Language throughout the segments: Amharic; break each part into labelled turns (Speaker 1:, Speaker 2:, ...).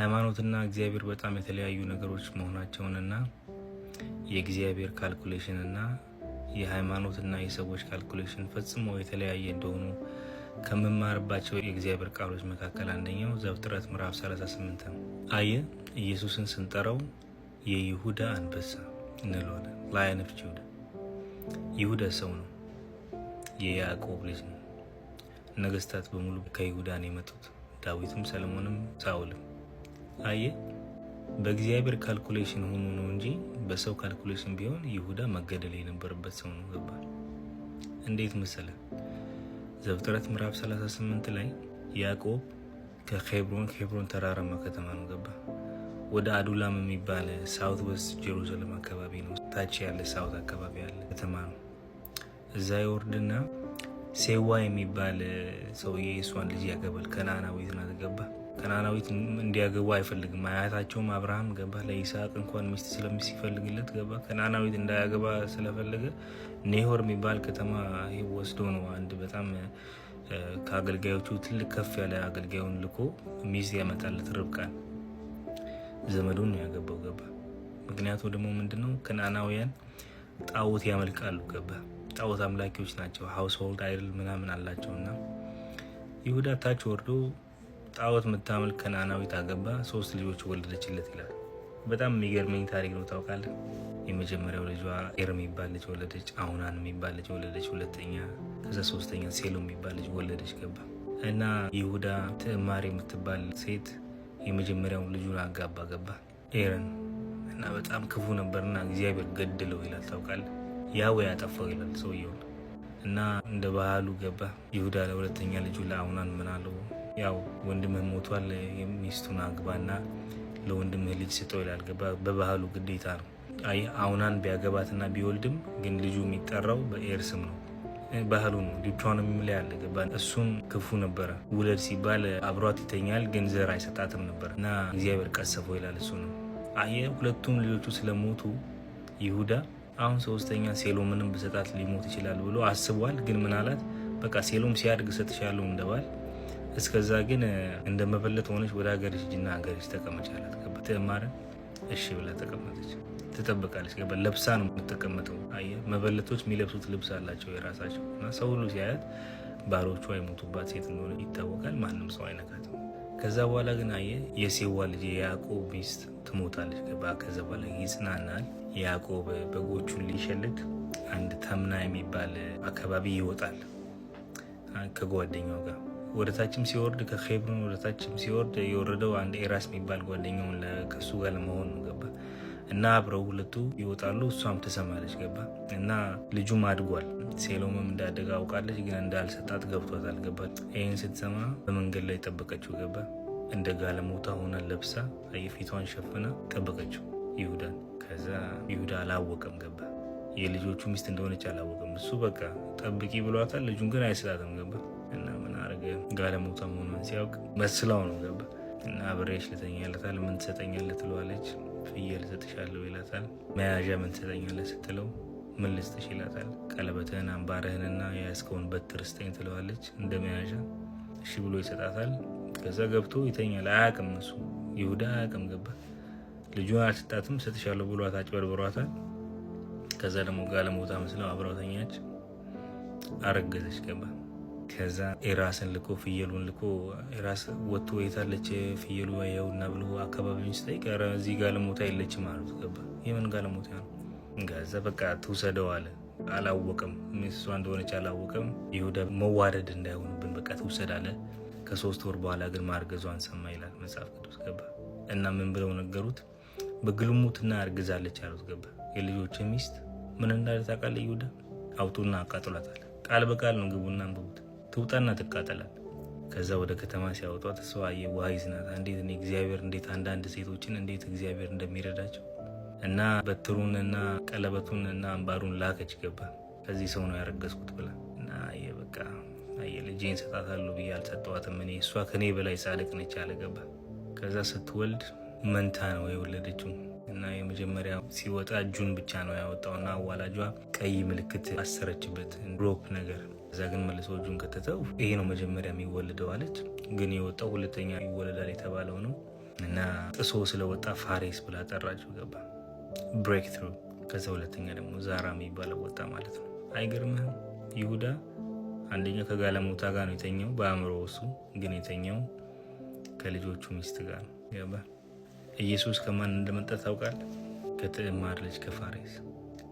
Speaker 1: ሃይማኖትና እግዚአብሔር በጣም የተለያዩ ነገሮች መሆናቸውንና የእግዚአብሔር ካልኩሌሽን እና የሃይማኖትና የሰዎች ካልኩሌሽን ፈጽሞ የተለያየ እንደሆኑ ከመማርባቸው የእግዚአብሔር ቃሎች መካከል አንደኛው ዘፍጥረት ምዕራፍ 38 ነው። ኢየሱስን ስንጠራው የይሁዳ አንበሳ እንለዋለን። ላየን ኦፍ ጁዳ። ይሁዳ ሰው ነው፣ የያዕቆብ ልጅ ነው። ነገስታት በሙሉ ከይሁዳ ነው የመጡት፣ ዳዊትም፣ ሰለሞንም፣ ሳውልም። በእግዚአብሔር ካልኩሌሽን ሆኖ ነው እንጂ በሰው ካልኩሌሽን ቢሆን ይሁዳ መገደል የነበረበት ሰው ነው። ገባ? እንዴት መሰለ? ዘፍጥረት ምዕራፍ 38 ላይ ያዕቆብ ከኬብሮን ተራራማ ከተማ ነው። ገባ? ወደ አዱላም የሚባል ሳውት ዌስት ጀሩሳሌም አካባቢ ነው፣ ታች ያለ ሳውት አካባቢ ያለ ከተማ ነው። እዛ ይወርድና ሴዋ የሚባል ሰውዬ የእሷን ልጅ ያገባል። ከነዓናዊት ናት። ገባ? ከነዓናዊት እንዲያገቡ አይፈልግም። አያታቸውም አብርሃም ገባ ለይስሐቅ እንኳን ሚስት ስለሚፈልግለት ገባ ከነዓናዊት እንዳያገባ ስለፈለገ ኔሆር የሚባል ከተማ ወስዶ ነው አንድ በጣም ከአገልጋዮቹ ትልቅ ከፍ ያለ አገልጋዩን ልኮ ሚስት ያመጣለት ርብቃን ዘመዱን ነው ያገባው። ገባ? ምክንያቱ ደግሞ ምንድነው? ከነዓናውያን ጣዖት ያመልካሉ። ገባ? ጣዖት አምላኪዎች ናቸው። ሃውስሆልድ አይደል ምናምን አላቸውና ይሁዳ ታች ወርዶ ጣዖት የምታመልክ ከነዓናዊት አገባ፣ 3 ልጆች ወለደችለት ይላል። በጣም የሚገርመኝ ታሪክ ነው። ታውቃለህ? የመጀመሪያው ልጇ ኤር የሚባል ልጅ ወለደች፣ አሁናን የሚባል ልጅ ወለደች፣ ሁለተኛ፣ ከዛ ሶስተኛ ሴሎ የሚባል ልጅ ወለደች። ገባ? እና ይሁዳ ትዕማር የምትባል ሴት የመጀመሪያውን ልጁን አጋባ። ገባ? ኤርን። እና በጣም ክፉ ነበርና እግዚአብሔር ገድለው ይላል። ታውቃለህ? ያው ያጠፋው ይላል ሰውየውን። እና እንደ ባህሉ ገባ ይሁዳ ለሁለተኛ ልጁ ለአሁናን ምን አለው? ያው ወንድምህ ሞቷል፣ ሚስቱን አግባና ለወንድምህ ልጅ ስጠው ይላል። ገባ? በባህሉ ግዴታ ነው። አሁናን ቢያገባትና ቢወልድም ግን ልጁ የሚጠራው በኤር ስም ነው። ባህሉ ነው። ዲዩትሮኖሚ ላይ ያለ። ገባ? እሱም ክፉ ነበረ። ውለድ ሲባል አብሯት ይተኛል፣ ግን ዘር አይሰጣትም ነበር እና እግዚአብሔር ቀሰፈው ይላል። እሱ ነው። ሁለቱም ልጆቹ ስለሞቱ ይሁዳ አሁን ሶስተኛ ሴሎምንም ብሰጣት ሊሞት ይችላል ብሎ አስቧል። ግን ምን አላት? በቃ ሴሎም ሲያድግ ሰጥሻለሁ እንደባል፣ እስከዛ ግን እንደመበለት ሆነች ወደ ሀገርሽ ሂጂና ሀገርሽ ተቀመጭ አላት። ገባ? ትዕማርን እሺ ብላ ተቀመጠች። ትጠብቃለች። ገባ? ለብሳ ነው የምትቀመጠው። መበለቶች የሚለብሱት ልብስ አላቸው የራሳቸው እና ሰው ሁሉ ሲያያት ባሮቹ አይሞቱባት ሴት እንደሆነ ይታወቃል። ማንም ሰው አይነካትም። ከዛ በኋላ ግን የሴዋ ልጅ የያዕቆብ ሚስት ትሞታለች። ገባ? ከዛ በኋላ ይጽናናል። ያዕቆብ በጎቹን ሊሸልት አንድ ተምና የሚባል አካባቢ ይወጣል ከጓደኛው ጋር። ወደታችም ሲወርድ ከኬብሮን ወደታችም ሲወርድ የወረደው አንድ ኤራስ የሚባል ጓደኛውን ከሱ ጋር ለመሆን ነው። ገባ? እና አብረው ሁለቱ ይወጣሉ። እሷም ትሰማለች። ገባ? እና ልጁም አድጓል። ሴሎምም እንዳደጋ አውቃለች፣ ግን እንዳልሰጣት ገብቷታል። ገባ? ይህን ስትሰማ በመንገድ ላይ ጠበቀችው። ገባ? እንደ ጋለሞታ ሆና ለብሳ ፊቷን ሸፍና ጠበቀችው ይሁዳን። ከዛ ይሁዳ አላወቀም። ገባ? የልጆቹ ሚስት እንደሆነች አላወቀም። እሱ በቃ ጠብቂ ብሏታል፣ ልጁን ግን አይሰጣትም። ገባ? እና ምን አረገ? ጋለሞታ መሆኗን ሲያውቅ መስላው ነው። ገባ? እና አብሬሽ ልተኛለታል። ምን ትሰጠኛለህ ትለዋለች። ፍየል እሰጥሻለሁ ይላታል። መያዣ ምን ትሰጠኛለህ ስትለው ምን ልስጥሽ ይላታል። ቀለበትህን፣ አምባርህንና የያዝከውን በትር ስጠኝ ትለዋለች እንደ መያዣ። እሺ ብሎ ይሰጣታል። ከዛ ገብቶ ይተኛል። አያውቅም እሱ ይሁዳ አያውቅም። ገባ? ልጁን አልሰጣትም፣ እሰጥሻለሁ ብሏት አጭበርብሯታል። ከዛ ደግሞ ጋለሞታ መስለው አብረው ተኛች፣ አረገዘች። ገባ? ከዛ ኤራስን ልኮ ፍየሉን ልኮ ኤራስ ወጥቶ የታለች ፍየሉ ያውና ብሎ አካባቢውን ሲጠይቅ እዚህ ጋለሞታ የለችም አሉት። ገባ? የምን ጋለሞታ ነው? ከዛ በቃ ትውሰደው አለ። አላወቅም፣ እሷ እንደሆነች አላወቅም። ይሁዳ መዋረድ እንዳይሆንብን በቃ ትውሰድ አለ። ከ3 ወር በኋላ ግን ማርገዟን ሰማ ይላል መጽሐፍ ቅዱስ። ገባ? እና ምን ብለው ነገሩት? በግልሙትና አርግዛለች አሉት። ገባ? የልጆች ሚስት ምን እንዳለ ታውቃለህ? ይሁዳ አውጡና አቃጥሏታል። ቃል በቃል ነው፣ ግቡና አንብቡት። ትውጣና ትቃጠላል። ከዛ ወደ ከተማ ሲያወጧት እሷ ዋይዝ ናት። እንዴት አንዳንድ ሴቶችን እንዴት እግዚአብሔር እንደሚረዳቸው እና በትሩንና ቀለበቱንና አምባሩን ላከች። ገባ? ከዚህ ሰው ነው ያረገዝኩት ብላ እና በቃ ልጄን ሰጣታለሁ ብዬ አልሰጠዋትም እኔ፣ እሷ ከኔ በላይ ጻድቅ ነች አለ። ገባ? ከዛ ስትወልድ መንታ ነው የወለደችው እና የመጀመሪያ ሲወጣ እጁን ብቻ ነው ያወጣውና አዋላጇ ቀይ ምልክት አሰረችበት፣ ሮፕ ነገር። እዛ ግን መልሶ እጁን ከተተው ይሄ ነው መጀመሪያ የሚወለደው አለች። ግን የወጣው ሁለተኛ ይወለዳል የተባለው ነው። እና ጥሶ ስለወጣ ፋሬስ ብላ ጠራችው። ገባ ብሬክ ትሩ። ከዛ ሁለተኛ ደግሞ ዛራ የሚባለው ወጣ ማለት ነው። አይገርምህም? ይሁዳ አንደኛ ከጋለሞታ ጋር ነው የተኛው በአእምሮ፣ እሱ ግን የተኛው ከልጆቹ ሚስት ጋር ነው። ገባ? ኢየሱስ ከማን እንደመጣ ታውቃለህ? ከትዕማር ልጅ ከፋሬስ።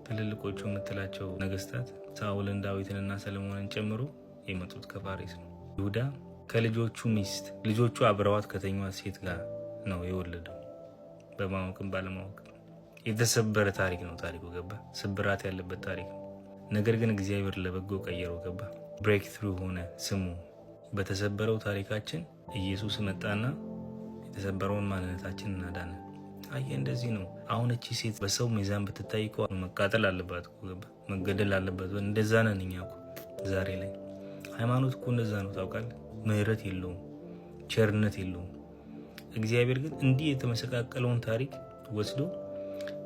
Speaker 1: ትልልቆቹ የምትላቸው ነገስታት ሳኦልን፣ ዳዊትንና ሰለሞንን ጨምሮ የመጡት ከፋሬስ ነው። ይሁዳ ከልጆቹ ሚስት ልጆቹ አብረዋት ከተኛት ሴት ጋር ነው የወለደው። በማወቅም ባለማወቅም የተሰበረ ታሪክ ነው ታሪኩ። ገባ? ስብራት ያለበት ታሪክ ነው። ነገር ግን እግዚአብሔር ለበጎ ቀየረው። ገባ? ብሬክ ትሩ ሆነ ስሙ። በተሰበረው ታሪካችን ኢየሱስ መጣና የተሰበረውን ማንነታችን እናዳነ። አየህ፣ እንደዚህ ነው። አሁን እቺ ሴት በሰው ሚዛን ብትታይ እኮ መቃጠል አለባት፣ ገባ? መገደል አለባት። እንደዛ ነን እኛ እኮ ዛሬ ላይ። ሃይማኖት እኮ እንደዛ ነው ታውቃለህ። ምህረት የለውም፣ ቸርነት የለውም። እግዚአብሔር ግን እንዲህ የተመሰቃቀለውን ታሪክ ወስዶ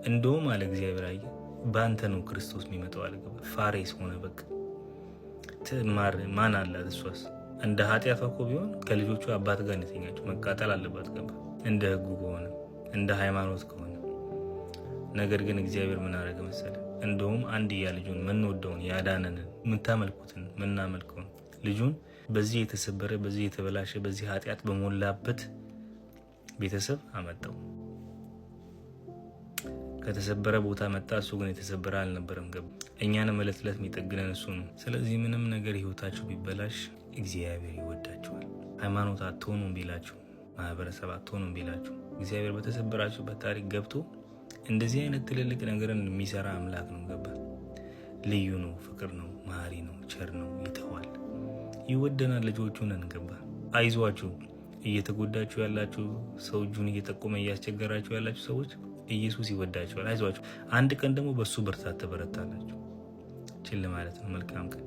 Speaker 1: እንደውም አለ እግዚአብሔር፣ አየህ በአንተ ነው ክርስቶስ የሚመጣው አለ። ገባ? ፋሬስ ሆነ በቃ። ትዕማር ማን አላት? እሷስ እንደ ኃጢአቷ እኮ ቢሆን ከልጆቹ አባት ጋር የተኛችው መቃጠል አለባት። ገባ? እንደ ህጉ ከሆነ እንደ ሃይማኖት ከሆነ። ነገር ግን እግዚአብሔር ምን አደረገ መሰለ? እንደውም አንድያ ልጁን ምንወደውን ያዳነንን ምታመልኩትን ምናመልከውን ልጁን በዚህ የተሰበረ በዚህ የተበላሸ በዚህ ኃጢአት በሞላበት ቤተሰብ አመጣው። ከተሰበረ ቦታ መጣ። እሱ ግን የተሰበረ አልነበረም። ገባ? እኛንም እለት እለት የሚጠግነን እሱ ነው። ስለዚህ ምንም ነገር ህይወታችሁ ቢበላሽ እግዚአብሔር ይወዳችኋል። ሃይማኖት አትሆኑም ቢላችሁ፣ ማህበረሰብ አትሆኑም ቢላችሁ፣ እግዚአብሔር በተሰበራችሁበት ታሪክ ገብቶ እንደዚህ አይነት ትልልቅ ነገርን የሚሰራ አምላክ ነው። ገባ? ልዩ ነው፣ ፍቅር ነው፣ መሀሪ ነው፣ ቸር ነው፣ ይተዋል፣ ይወደናል። ልጆቹ ነን። ገባ? አይዟችሁ። እየተጎዳችሁ ያላችሁ ሰው እጁን እየጠቆመ እያስቸገራችሁ ያላችሁ ሰዎች ኢየሱስ ይወዳችኋል። አይዟችሁ። አንድ ቀን ደግሞ በሱ ብርታት ትበረታላችሁ። ችል ማለት ነው። መልካም ቀን።